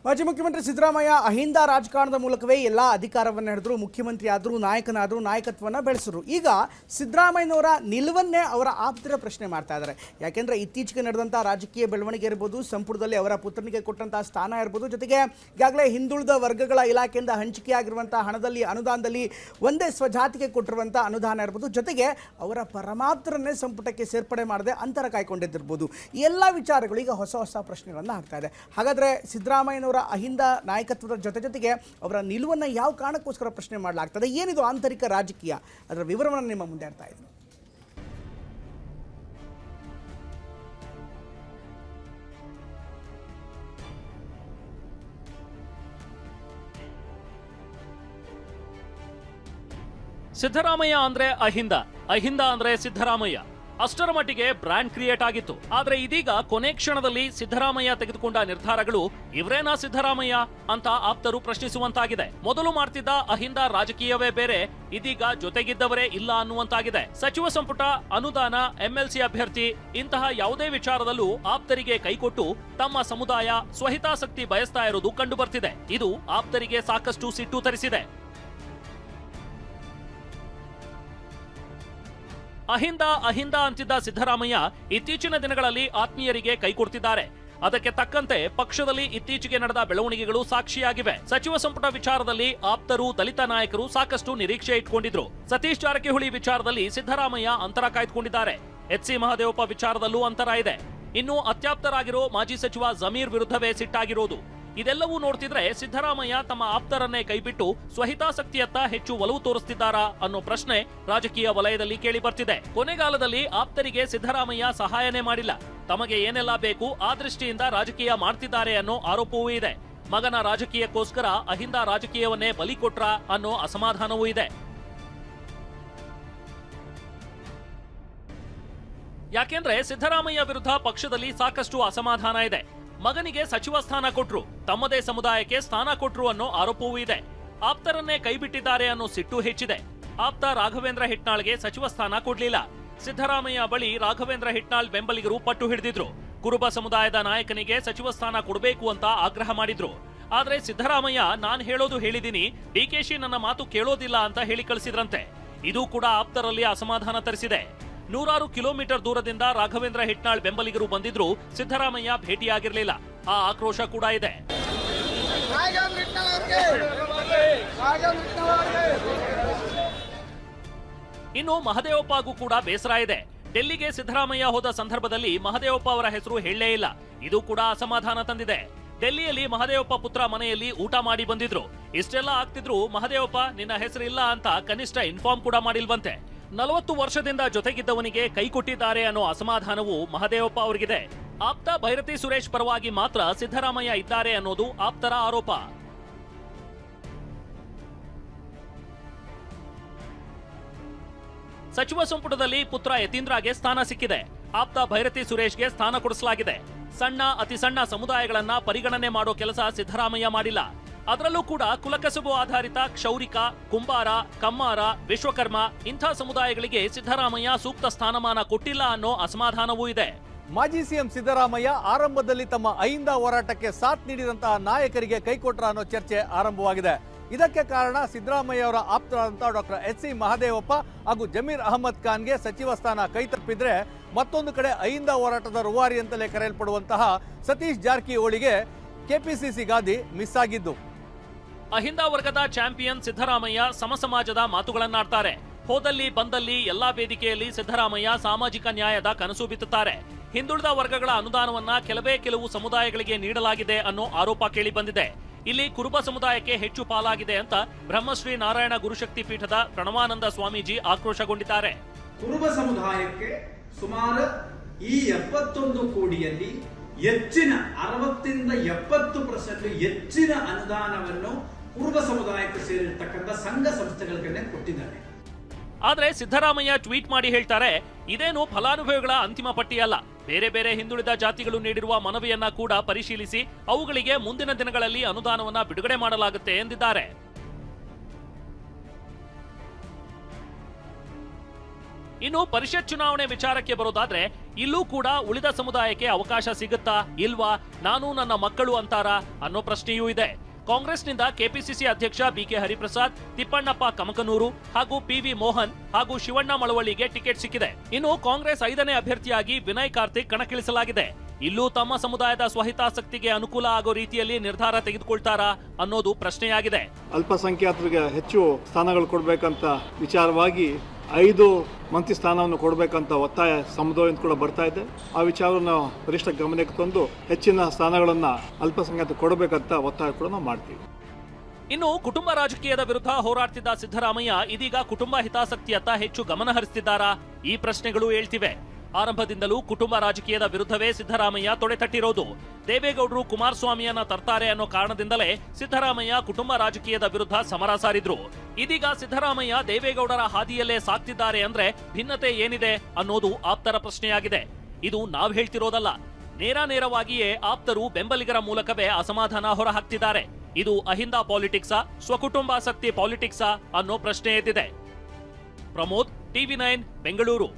ಮಾಜಿ ಮುಖ್ಯಮಂತ್ರಿ ಸಿದ್ದರಾಮಯ್ಯ ಅಹಿಂದ ರಾಜಕಾರಣದ ಮೂಲಕವೇ ಎಲ್ಲ ಅಧಿಕಾರವನ್ನು ಹಿಡಿದ್ರು, ಮುಖ್ಯಮಂತ್ರಿ ಆದರೂ, ನಾಯಕನಾದರೂ, ನಾಯಕತ್ವವನ್ನು ಬೆಳೆಸಿದ್ರು. ಈಗ ಸಿದ್ದರಾಮಯ್ಯನವರ ನಿಲುವನ್ನೇ ಅವರ ಆಪ್ತರ ಪ್ರಶ್ನೆ ಮಾಡ್ತಾ ಇದ್ದಾರೆ. ಯಾಕೆಂದರೆ ಇತ್ತೀಚೆಗೆ ನಡೆದಂಥ ರಾಜಕೀಯ ಬೆಳವಣಿಗೆ ಇರ್ಬೋದು, ಸಂಪುಟದಲ್ಲಿ ಅವರ ಪುತ್ರನಿಗೆ ಕೊಟ್ಟಂಥ ಸ್ಥಾನ ಇರ್ಬೋದು, ಜೊತೆಗೆ ಈಗಾಗಲೇ ಹಿಂದುಳಿದ ವರ್ಗಗಳ ಇಲಾಖೆಯಿಂದ ಹಂಚಿಕೆಯಾಗಿರುವಂಥ ಹಣದಲ್ಲಿ, ಅನುದಾನದಲ್ಲಿ ಒಂದೇ ಸ್ವಜಾತಿಗೆ ಕೊಟ್ಟಿರುವಂಥ ಅನುದಾನ ಇರ್ಬೋದು, ಜೊತೆಗೆ ಅವರ ಪರಮಾಪ್ತರನ್ನೇ ಸಂಪುಟಕ್ಕೆ ಸೇರ್ಪಡೆ ಮಾಡದೆ ಅಂತರ ಕಾಯ್ಕೊಂಡಿದ್ದಿರ್ಬೋದು. ಈ ಎಲ್ಲ ವಿಚಾರಗಳು ಈಗ ಹೊಸ ಹೊಸ ಪ್ರಶ್ನೆಗಳನ್ನು ಆಗ್ತಾ ಇದೆ. ಹಾಗಾದರೆ ಸಿದ್ದರಾಮಯ್ಯನವರ ಅಹಿಂದ ನಾಯಕತ್ವದ ಜೊತೆಗೆ ಅವರ ನಿಲುವನ್ನು ಯಾವ ಕಾರಣಕ್ಕೋಸ್ಕರ ಪ್ರಶ್ನೆ ಮಾಡಲಾಗ್ತದೆ, ಏನಿದು ಆಂತರಿಕ ರಾಜಕೀಯ, ಅದರ ವಿವರವನ್ನು ನಿಮ್ಮ ಮುಂದೆ ಇಡ್ತಾ ಇದ್ದೀನಿ. ಸಿದ್ದರಾಮಯ್ಯ ಅಂದ್ರೆ ಅಹಿಂದ, ಅಹಿಂದ ಅಂದ್ರೆ ಸಿದ್ದರಾಮಯ್ಯ. ಅಷ್ಟರ ಮಟ್ಟಿಗೆ ಬ್ರ್ಯಾಂಡ್ ಕ್ರಿಯೇಟ್ ಆಗಿತ್ತು. ಆದ್ರೆ ಇದೀಗ ಕೊನೆ ಕ್ಷಣದಲ್ಲಿ ಸಿದ್ದರಾಮಯ್ಯ ತೆಗೆದುಕೊಂಡ ನಿರ್ಧಾರಗಳು ಇವರೇನಾ ಸಿದ್ದರಾಮಯ್ಯ ಅಂತ ಆಪ್ತರು ಪ್ರಶ್ನಿಸುವಂತಾಗಿದೆ. ಮೊದಲು ಮಾಡ್ತಿದ್ದ ಅಹಿಂದ ರಾಜಕೀಯವೇ ಬೇರೆ, ಇದೀಗ ಜೊತೆಗಿದ್ದವರೇ ಇಲ್ಲ ಅನ್ನುವಂತಾಗಿದೆ. ಸಚಿವ ಸಂಪುಟ, ಅನುದಾನ, ಎಂಎಲ್ಸಿ ಅಭ್ಯರ್ಥಿ ಇಂತಹ ಯಾವುದೇ ವಿಚಾರದಲ್ಲೂ ಆಪ್ತರಿಗೆ ಕೈಕೊಟ್ಟು ತಮ್ಮ ಸಮುದಾಯ ಸ್ವಹಿತಾಸಕ್ತಿ ಬಯಸ್ತಾ ಇರೋದು ಕಂಡು ಬರ್ತಿದೆ. ಇದು ಆಪ್ತರಿಗೆ ಸಾಕಷ್ಟು ಸಿಟ್ಟು ತರಿಸಿದೆ. ಅಹಿಂದ ಅಹಿಂದ ಅಂತಿದ್ದ ಸಿದ್ದರಾಮಯ್ಯ ಇತ್ತೀಚಿನ ದಿನಗಳಲ್ಲಿ ಆತ್ಮೀಯರಿಗೆ ಕೈ ಕೊಡ್ತಿದ್ದಾರೆ. ಅದಕ್ಕೆ ತಕ್ಕಂತೆ ಪಕ್ಷದಲ್ಲಿ ಇತ್ತೀಚೆಗೆ ನಡೆದ ಬೆಳವಣಿಗೆಗಳು ಸಾಕ್ಷಿಯಾಗಿವೆ. ಸಚಿವ ಸಂಪುಟ ವಿಚಾರದಲ್ಲಿ ಆಪ್ತರು, ದಲಿತ ನಾಯಕರು ಸಾಕಷ್ಟು ನಿರೀಕ್ಷೆ ಇಟ್ಕೊಂಡಿದ್ರು. ಸತೀಶ್ ಜಾರಕಿಹೊಳಿ ವಿಚಾರದಲ್ಲಿ ಸಿದ್ದರಾಮಯ್ಯ ಅಂತರ ಕಾಯ್ದುಕೊಂಡಿದ್ದಾರೆ. ಎಚ್.ಸಿ. ಮಹದೇವಪ್ಪ ವಿಚಾರದಲ್ಲೂ ಅಂತರ ಇದೆ. ಇನ್ನು ಅತ್ಯಾಪ್ತರಾಗಿರೋ ಮಾಜಿ ಸಚಿವ ಜಮೀರ್ ವಿರುದ್ಧವೇ ಸಿಟ್ಟಾಗಿರೋದು. ಇದೆಲ್ಲವೂ ನೋಡ್ತಿದ್ರೆ ಸಿದ್ದರಾಮಯ್ಯ ತಮ್ಮ ಆಪ್ತರನ್ನೇ ಕೈಬಿಟ್ಟು ಸ್ವಹಿತಾಸಕ್ತಿಯತ್ತ ಹೆಚ್ಚು ಒಲವು ತೋರಿಸ್ತಿದ್ದಾರಾ ಅನ್ನೋ ಪ್ರಶ್ನೆ ರಾಜಕೀಯ ವಲಯದಲ್ಲಿ ಕೇಳಿ ಬರ್ತಿದೆ. ಕೊನೆಗಾಲದಲ್ಲಿ ಆಪ್ತರಿಗೆ ಸಿದ್ದರಾಮಯ್ಯ ಸಹಾಯನೇ ಮಾಡಿಲ್ಲ. ತಮಗೆ ಏನೆಲ್ಲ ಬೇಕು ಆ ದೃಷ್ಟಿಯಿಂದ ರಾಜಕೀಯ ಮಾಡ್ತಿದ್ದಾರೆ ಅನ್ನೋ ಆರೋಪವೂ ಇದೆ. ಮಗನ ರಾಜಕೀಯಕ್ಕೋಸ್ಕರ ಅಹಿಂದ ರಾಜಕೀಯವನ್ನೇ ಬಲಿ ಕೊಟ್ರ ಅನ್ನೋ ಅಸಮಾಧಾನವೂ ಇದೆ. ಯಾಕೆಂದ್ರೆ ಸಿದ್ದರಾಮಯ್ಯ ವಿರುದ್ಧ ಪಕ್ಷದಲ್ಲಿ ಸಾಕಷ್ಟು ಅಸಮಾಧಾನ ಇದೆ. ಮಗನಿಗೆ ಸಚಿವ ಸ್ಥಾನ ಕೊಟ್ರು, ತಮ್ಮದೇ ಸಮುದಾಯಕ್ಕೆ ಸ್ಥಾನ ಕೊಟ್ರು ಅನ್ನೋ ಆರೋಪವೂ ಇದೆ. ಆಪ್ತರನ್ನೇ ಕೈಬಿಟ್ಟಿದ್ದಾರೆ ಅನ್ನೋ ಸಿಟ್ಟು ಹೆಚ್ಚಿದೆ. ಆಪ್ತ ರಾಘವೇಂದ್ರ ಹಿಟ್ನಾಳ್ಗೆ ಸಚಿವ ಸ್ಥಾನ ಕೊಡ್ಲಿಲ್ಲ. ಸಿದ್ದರಾಮಯ್ಯ ಬಳಿ ರಾಘವೇಂದ್ರ ಹಿಟ್ನಾಳ್ ಬೆಂಬಲಿಗರು ಪಟ್ಟು ಹಿಡಿದಿದ್ರು. ಕುರುಬ ಸಮುದಾಯದ ನಾಯಕನಿಗೆ ಸಚಿವ ಸ್ಥಾನ ಕೊಡಬೇಕು ಅಂತ ಆಗ್ರಹ ಮಾಡಿದ್ರು. ಆದ್ರೆ ಸಿದ್ದರಾಮಯ್ಯ ನಾನ್ ಹೇಳೋದು ಹೇಳಿದೀನಿ, ಡಿಕೆಶಿ ನನ್ನ ಮಾತು ಕೇಳೋದಿಲ್ಲ ಅಂತ ಹೇಳಿ ಕಳಿಸಿದ್ರಂತೆ. ಇದು ಕೂಡ ಆಪ್ತರಲ್ಲಿ ಅಸಮಾಧಾನ ತರಿಸಿದೆ. ನೂರಾರು ಕಿಲೋಮೀಟರ್ ದೂರದಿಂದ ರಾಘವೇಂದ್ರ ಹಿಟ್ನಾಳ್ ಬೆಂಬಲಿಗರು ಬಂದಿದ್ರು, ಸಿದ್ದರಾಮಯ್ಯ ಭೇಟಿಯಾಗಿರಲಿಲ್ಲ. ಆ ಆಕ್ರೋಶ ಕೂಡ ಇದೆ. ಇನ್ನು ಮಹದೇವಪ್ಪಗೂ ಕೂಡ ಬೇಸರ ಇದೆ. ಡೆಲ್ಲಿಗೆ ಸಿದ್ದರಾಮಯ್ಯ ಹೋದ ಸಂದರ್ಭದಲ್ಲಿ ಮಹದೇವಪ್ಪ ಅವರ ಹೆಸರು ಹೇಳಲೇ ಇಲ್ಲ. ಇದು ಕೂಡ ಅಸಮಾಧಾನ ತಂದಿದೆ. ಡೆಲ್ಲಿಯಲ್ಲಿ ಮಹದೇವಪ್ಪ ಪುತ್ರ ಮನೆಯಲ್ಲಿ ಊಟ ಮಾಡಿ ಬಂದಿದ್ರು. ಇಷ್ಟೆಲ್ಲ ಆಗ್ತಿದ್ರು ಮಹದೇವಪ್ಪ ನಿನ್ನ ಹೆಸರಿಲ್ಲ ಅಂತ ಕನಿಷ್ಠ ಇನ್ಫಾರ್ಮ್ ಕೂಡ ಮಾಡಿಲ್ವಂತೆ. 40 ವರ್ಷದಿಂದ ಜೊತೆಗಿದ್ದವನಿಗೆ ಕೈ ಕೊಟ್ಟಿದ್ದಾರೆ ಅನ್ನೋ ಅಸಮಾಧಾನವು ಮಹದೇವಪ್ಪ ಅವರಿಗಿದೆ. ಆಪ್ತ ಭೈರತಿ ಸುರೇಶ್ ಪರವಾಗಿ ಮಾತ್ರ ಸಿದ್ದರಾಮಯ್ಯ ಇದ್ದಾರೆ ಅನ್ನೋದು ಆಪ್ತರ ಆರೋಪ. ಸಚಿವ ಸಂಪುಟದಲ್ಲಿ ಪುತ್ರ ಯತೀಂದ್ರಗೆ ಸ್ಥಾನ ಸಿಕ್ಕಿದೆ. ಆಪ್ತ ಭೈರತಿ ಸುರೇಶ್ಗೆ ಸ್ಥಾನ ಕೊಡಿಸಲಾಗಿದೆ. ಸಣ್ಣ, ಅತಿ ಸಣ್ಣ ಸಮುದಾಯಗಳನ್ನ ಪರಿಗಣನೆ ಮಾಡೋ ಕೆಲಸ ಸಿದ್ದರಾಮಯ್ಯ ಮಾಡಿಲ್ಲ. ಅದರಲ್ಲೂ ಕೂಡ ಕುಲಕಸಬು ಆಧಾರಿತ ಕ್ಷೌರಿಕ, ಕುಂಬಾರ, ಕಮ್ಮಾರ, ವಿಶ್ವಕರ್ಮ ಇಂಥ ಸಮುದಾಯಗಳಿಗೆ ಸಿದ್ದರಾಮಯ್ಯ ಸೂಕ್ತ ಸ್ಥಾನಮಾನ ಕೊಟ್ಟಿಲ್ಲ ಅನ್ನೋ ಅಸಮಾಧಾನವೂ ಇದೆ. ಮಾಜಿ ಸಿಎಂ ಸಿದ್ದರಾಮಯ್ಯ ಆರಂಭದಲ್ಲಿ ತಮ್ಮ ಅಹಿಂದ ಹೋರಾಟಕ್ಕೆ ಸಾಥ್ ನೀಡಿದಂತಹ ನಾಯಕರಿಗೆ ಕೈಕೊಟ್ರ ಅನ್ನೋ ಚರ್ಚೆ ಆರಂಭವಾಗಿದೆ. ಇದಕ್ಕೆ ಕಾರಣ ಸಿದ್ದರಾಮಯ್ಯ ಅವರ ಆಪ್ತರಾದಂತಹ ಡಾಕ್ಟರ್ ಎಚ್.ಸಿ. ಮಹದೇವಪ್ಪ ಹಾಗೂ ಜಮೀರ್ ಅಹಮದ್ ಖಾನ್ಗೆ ಸಚಿವ ಸ್ಥಾನ ಕೈತಪ್ಪಿದ್ರೆ, ಮತ್ತೊಂದು ಕಡೆ ಅಹಿಂದ ಹೋರಾಟದ ರೂವಾರಿ ಅಂತಲೇ ಕರೆಯಲ್ಪಡುವಂತಹ ಸತೀಶ್ ಜಾರಕಿಹೊಳಿಗೆ ಕೆಪಿಸಿಸಿ ಗಾದಿ ಮಿಸ್ ಆಗಿದ್ದು. ಅಹಿಂದ ವರ್ಗದ ಚಾಂಪಿಯನ್ ಸಿದ್ದರಾಮಯ್ಯ ಸಮಸಮಾಜದ ಮಾತುಗಳನ್ನಾಡ್ತಾರೆ. ಹೋದಲ್ಲಿ ಬಂದಲ್ಲಿ ಎಲ್ಲಾ ವೇದಿಕೆಯಲ್ಲಿ ಸಿದ್ದರಾಮಯ್ಯ ಸಾಮಾಜಿಕ ನ್ಯಾಯದ ಕನಸು ಬಿತ್ತುತ್ತಾರೆ. ಹಿಂದುಳಿದ ವರ್ಗಗಳ ಅನುದಾನವನ್ನ ಕೆಲವು ಸಮುದಾಯಗಳಿಗೆ ನೀಡಲಾಗಿದೆ ಅನ್ನೋ ಆರೋಪ ಕೇಳಿ ಬಂದಿದೆ. ಇಲ್ಲಿ ಕುರುಬ ಸಮುದಾಯಕ್ಕೆ ಹೆಚ್ಚು ಪಾಲಾಗಿದೆ ಅಂತ ಬ್ರಹ್ಮಶ್ರೀ ನಾರಾಯಣ ಗುರುಶಕ್ತಿ ಪೀಠದ ಪ್ರಣವಾನಂದ ಸ್ವಾಮೀಜಿ ಆಕ್ರೋಶಗೊಂಡಿದ್ದಾರೆ. ಕುರುಬ ಸಮುದಾಯಕ್ಕೆ ಸುಮಾರು ಈ 71 ಕೋಟಿಯಲ್ಲಿ ಹೆಚ್ಚಿನ 60ರಿಂದ 70% ಹೆಚ್ಚಿನ ಅನುದಾನವನ್ನು ಕುರುಬ ಸಮುದಾಯಕ್ಕೆ ಸೇರಿರ್ತಕ್ಕಂಥ ಸಂಘ ಸಂಸ್ಥೆಗಳಿಗೆ ಕೊಟ್ಟಿದ್ದಾರೆ. ಆದ್ರೆ ಸಿದ್ದರಾಮಯ್ಯ ಟ್ವೀಟ್ ಮಾಡಿ ಹೇಳ್ತಾರೆ, ಇದೇನು ಫಲಾನುಭವಿಗಳ ಅಂತಿಮ ಪಟ್ಟಿಯಲ್ಲ. ಬೇರೆ ಬೇರೆ ಹಿಂದುಳಿದ ಜಾತಿಗಳು ನೀಡಿರುವ ಮನವಿಯನ್ನ ಕೂಡ ಪರಿಶೀಲಿಸಿ ಅವುಗಳಿಗೆ ಮುಂದಿನ ದಿನಗಳಲ್ಲಿ ಅನುದಾನವನ್ನ ಬಿಡುಗಡೆ ಮಾಡಲಾಗುತ್ತೆ ಎಂದಿದ್ದಾರೆ. ಇನ್ನು ಪರಿಷತ್ ಚುನಾವಣೆ ವಿಚಾರಕ್ಕೆ ಬರೋದಾದ್ರೆ ಇಲ್ಲೂ ಕೂಡ ಉಳಿದ ಸಮುದಾಯಕ್ಕೆ ಅವಕಾಶ ಸಿಗುತ್ತಾ ಇಲ್ವಾ, ನಾನು ನನ್ನ ಮಕ್ಕಳು ಅಂತಾರಾ ಅನ್ನೋ ಪ್ರಶ್ನೆಯೂ ಇದೆ. ಕಾಂಗ್ರೆಸ್ನಿಂದ ಕೆಪಿಸಿಸಿ ಅಧ್ಯಕ್ಷ ಬಿಕೆ ಹರಿಪ್ರಸಾದ್, ತಿಪ್ಪಣ್ಣಪ್ಪ ಕಮಕನೂರು ಹಾಗೂ ಪಿವಿ ಮೋಹನ್ ಹಾಗೂ ಶಿವಣ್ಣ ಮಳವಳ್ಳಿಗೆ ಟಿಕೆಟ್ ಸಿಕ್ಕಿದೆ. ಇನ್ನು ಕಾಂಗ್ರೆಸ್ 5ನೇ ಅಭ್ಯರ್ಥಿಯಾಗಿ ವಿನಯ್ ಕಾರ್ತಿಕ್ ಕಣಕ್ಕಿಳಿಸಲಾಗಿದೆ. ಇಲ್ಲೂ ತಮ್ಮ ಸಮುದಾಯದ ಸ್ವಹಿತಾಸಕ್ತಿಗೆ ಅನುಕೂಲ ಆಗೋ ರೀತಿಯಲ್ಲಿ ನಿರ್ಧಾರ ತೆಗೆದುಕೊಳ್ತಾರಾ ಅನ್ನೋದು ಪ್ರಶ್ನೆಯಾಗಿದೆ. ಅಲ್ಪಸಂಖ್ಯಾತರಿಗೆ ಹೆಚ್ಚು ಸ್ಥಾನಗಳು ಕೊಡಬೇಕಂತ ವಿಚಾರವಾಗಿ 5 ಮಂತ್ರಿ ಸ್ಥಾನವನ್ನು ಕೊಡಬೇಕಂತ ಒತ್ತಾಯ ಸಮುದಾಯದಿಂದ ಕೂಡ ಬರ್ತಾ ಇದೆ. ಆ ವಿಚಾರವನ್ನು ವರಿಷ್ಠ ಗಮನಕ್ಕೆ ತಂದು ಹೆಚ್ಚಿನ ಸ್ಥಾನಗಳನ್ನು ಅಲ್ಪಸಂಖ್ಯಾತ ಕೊಡಬೇಕಂತ ಒತ್ತಾಯ ಕೂಡ ನಾವು ಮಾಡ್ತೀವಿ. ಇನ್ನು ಕುಟುಂಬ ರಾಜಕೀಯದ ವಿರುದ್ಧ ಹೋರಾಡ್ತಿದ್ದ ಸಿದ್ದರಾಮಯ್ಯ ಇದೀಗ ಕುಟುಂಬ ಹಿತಾಸಕ್ತಿಯತ್ತ ಹೆಚ್ಚು ಗಮನ ಹರಿಸ್ತಿದ್ದಾರಾ? ಈ ಪ್ರಶ್ನೆಗಳು ಏಳ್ತಿವೆ. ಆರಂಭದಿಂದಲೂ ಕುಟುಂಬ ರಾಜಕೀಯದ ವಿರುದ್ಧವೇ ಸಿದ್ದರಾಮಯ್ಯ ತೊಡೆತಟ್ಟಿರೋದು. ದೇವೇಗೌಡರು ಕುಮಾರಸ್ವಾಮಿಯನ್ನ ತರ್ತಾರೆ ಅನ್ನೋ ಕಾರಣದಿಂದಲೇ ಸಿದ್ದರಾಮಯ್ಯ ಕುಟುಂಬ ರಾಜಕೀಯದ ವಿರುದ್ಧ ಸಮರ ಸಾರಿದ್ರು. ಇದೀಗ ಸಿದ್ದರಾಮಯ್ಯ ದೇವೇಗೌಡರ ಹಾದಿಯಲ್ಲೇ ಸಾಕ್ತಿದ್ದಾರೆ ಅಂದ್ರೆ ಭಿನ್ನತೆ ಏನಿದೆ ಅನ್ನೋದು ಆಪ್ತರ ಪ್ರಶ್ನೆಯಾಗಿದೆ. ಇದು ನಾವ್ ಹೇಳ್ತಿರೋದಲ್ಲ, ನೇರವಾಗಿಯೇ ಆಪ್ತರು ಬೆಂಬಲಿಗರ ಮೂಲಕವೇ ಅಸಮಾಧಾನ ಹೊರಹಾಕ್ತಿದ್ದಾರೆ. ಇದು ಅಹಿಂದ ಪಾಲಿಟಿಕ್ಸಾ, ಸ್ವಕುಟುಂಬಾಸಕ್ತಿ ಪಾಲಿಟಿಕ್ಸಾ ಅನ್ನೋ ಪ್ರಶ್ನೆ ಎದ್ದಿದೆ. ಪ್ರಮೋದ್, ಟಿವಿ9 ಬೆಂಗಳೂರು.